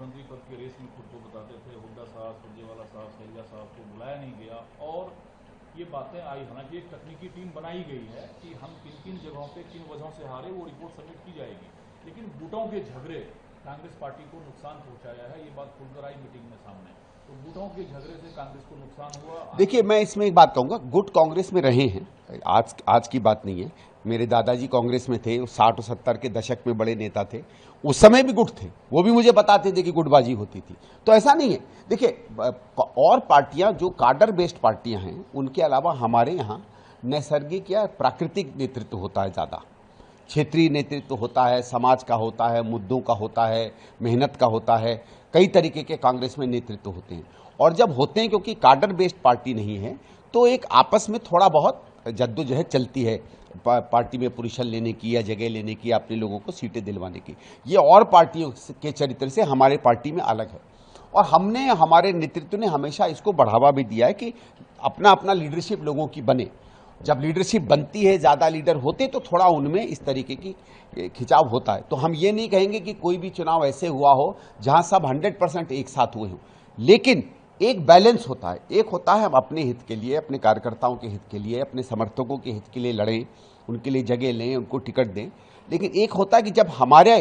मुख्यमंत्री पद की रेस में खुद को बताते थे, हुड्डा साहब, सुरजेवाला साहब, सैलजा साहब को बुलाया नहीं गया। और ये बातें आई, हालांकि एक तकनीकी टीम बनाई गई है कि हम किन किन जगहों पे किन वजहों से हारे, वो रिपोर्ट सबमिट की जाएगी। लेकिन गुटों के झगड़े कांग्रेस पार्टी को नुकसान पहुंचाया है, ये बात खुलकर आई मीटिंग में सामने। तो गुटों के झगड़े से कांग्रेस को नुकसान हुआ। देखिए, मैं इसमें एक बात कहूंगा, गुट कांग्रेस में रहे हैं, आज की बात नहीं है। मेरे दादाजी कांग्रेस में थे, 60 और 70 के दशक में बड़े नेता थे, उस समय भी गुट थे, वो भी मुझे बताते थे कि गुटबाजी होती थी। तो ऐसा नहीं है। देखिए, और पार्टियां जो कार्डर बेस्ड पार्टियां हैं, उनके अलावा हमारे यहाँ नैसर्गिक या प्राकृतिक नेतृत्व होता है, ज़्यादा क्षेत्रीय नेतृत्व होता है, समाज का होता है, मुद्दों का होता है, मेहनत का होता है, कई तरीके के कांग्रेस में नेतृत्व होते हैं। और जब होते हैं, क्योंकि कार्डर बेस्ड पार्टी नहीं है, तो एक आपस में थोड़ा बहुत जद्दोजहद चलती है पार्टी में पोजीशन लेने की या जगह लेने की, अपने लोगों को सीटें दिलवाने की। ये और पार्टियों के चरित्र से हमारे पार्टी में अलग है। और हमने, हमारे नेतृत्व ने हमेशा इसको बढ़ावा भी दिया है कि अपना अपना लीडरशिप लोगों की बने। जब लीडरशिप बनती है, ज़्यादा लीडर होते, तो थोड़ा उनमें इस तरीके की खिंचाव होता है। तो हम ये नहीं कहेंगे कि कोई भी चुनाव ऐसे हुआ हो जहां सब 100% एक साथ हुए हों, लेकिन एक बैलेंस होता है। एक होता है हम अपने हित के लिए, अपने कार्यकर्ताओं के हित के लिए, अपने समर्थकों के हित के लिए लड़ें, उनके लिए जगह लें, उनको टिकट दें। लेकिन एक होता है कि जब हमारे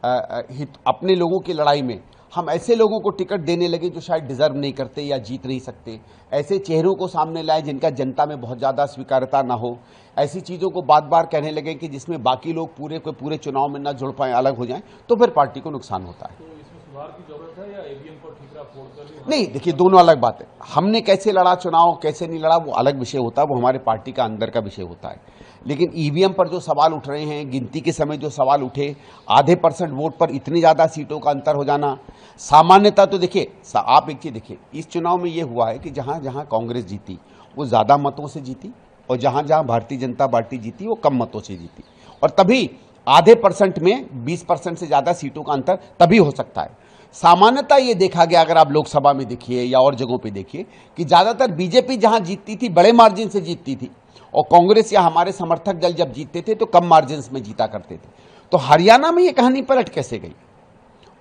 हित, अपने लोगों की लड़ाई में हम ऐसे लोगों को टिकट देने लगे जो शायद डिजर्व नहीं करते या जीत नहीं सकते, ऐसे चेहरों को सामने लाए जिनका जनता में बहुत ज़्यादा स्वीकार्यता ना हो, ऐसी चीज़ों को बार बार कहने लगे कि जिसमें बाकी लोग पूरे के पूरे चुनाव में ना जुड़ पाए, अलग हो जाएं, तो फिर पार्टी को नुकसान होता है। तो इसमें सुधार की जरूरत है या ईवीएम पर ठीकरा फोड़कर? नहीं, देखिए, दोनों अलग बात है। हमने कैसे लड़ा चुनाव, कैसे नहीं लड़ा, वो अलग विषय होता है, वो हमारे पार्टी का अंदर का विषय होता है। लेकिन ईवीएम पर जो सवाल उठ रहे हैं, गिनती के समय जो सवाल उठे, आधे % वोट पर इतनी ज़्यादा सीटों का अंतर हो जाना, सामान्यता तो देखिए, आप एक चीज़ देखिए, इस चुनाव में ये हुआ है कि जहाँ जहाँ कांग्रेस जीती वो ज़्यादा मतों से जीती, और जहाँ जहाँ भारतीय जनता पार्टी जीती वो कम मतों से जीती। और तभी आधे % में 20% से ज़्यादा सीटों का अंतर तभी हो सकता है। सामान्यतः ये देखा गया, अगर आप लोकसभा में देखिए या और जगहों पे देखिए, कि ज़्यादातर बीजेपी जहां जीतती थी बड़े मार्जिन से जीतती थी, और कांग्रेस या हमारे समर्थक दल जब जीतते थे तो कम मार्जिन में जीता करते थे। तो हरियाणा में ये कहानी पलट कैसे गई?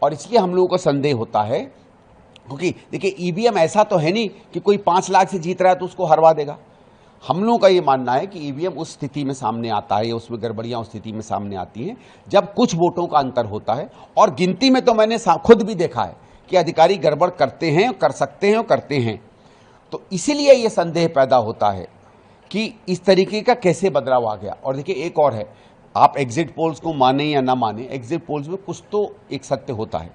और इसलिए हम लोगों को संदेह होता है, क्योंकि देखिए, ईवीएम ऐसा तो है नहीं कि कोई 5 लाख से जीत रहा है तो उसको हरवा देगा। हम लोगों का ये मानना है कि ईवीएम उस स्थिति में सामने आता है, या उसमें गड़बड़ियां उस स्थिति में सामने आती हैं जब कुछ वोटों का अंतर होता है। और गिनती में तो मैंने खुद भी देखा है कि अधिकारी गड़बड़ करते हैं, कर सकते हैं और करते हैं। तो इसीलिए ये संदेह पैदा होता है कि इस तरीके का कैसे बदलाव आ गया। और देखिए, एक और है, आप एग्जिट पोल्स को माने या ना माने, एग्जिट पोल्स में कुछ तो एक सत्य होता है।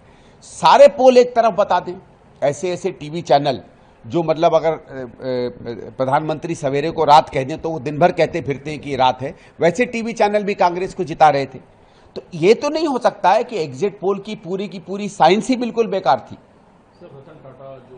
सारे पोल एक तरफ बता दें, ऐसे ऐसे टीवी चैनल जो मतलब अगर प्रधानमंत्री सवेरे को रात कह दें तो वो दिन भर कहते फिरते हैं कि रात है, वैसे टीवी चैनल भी कांग्रेस को जिता रहे थे। तो ये तो नहीं हो सकता है कि एग्जिट पोल की पूरी साइंस ही बिल्कुल बेकार थी। सर, रतन टाटा जो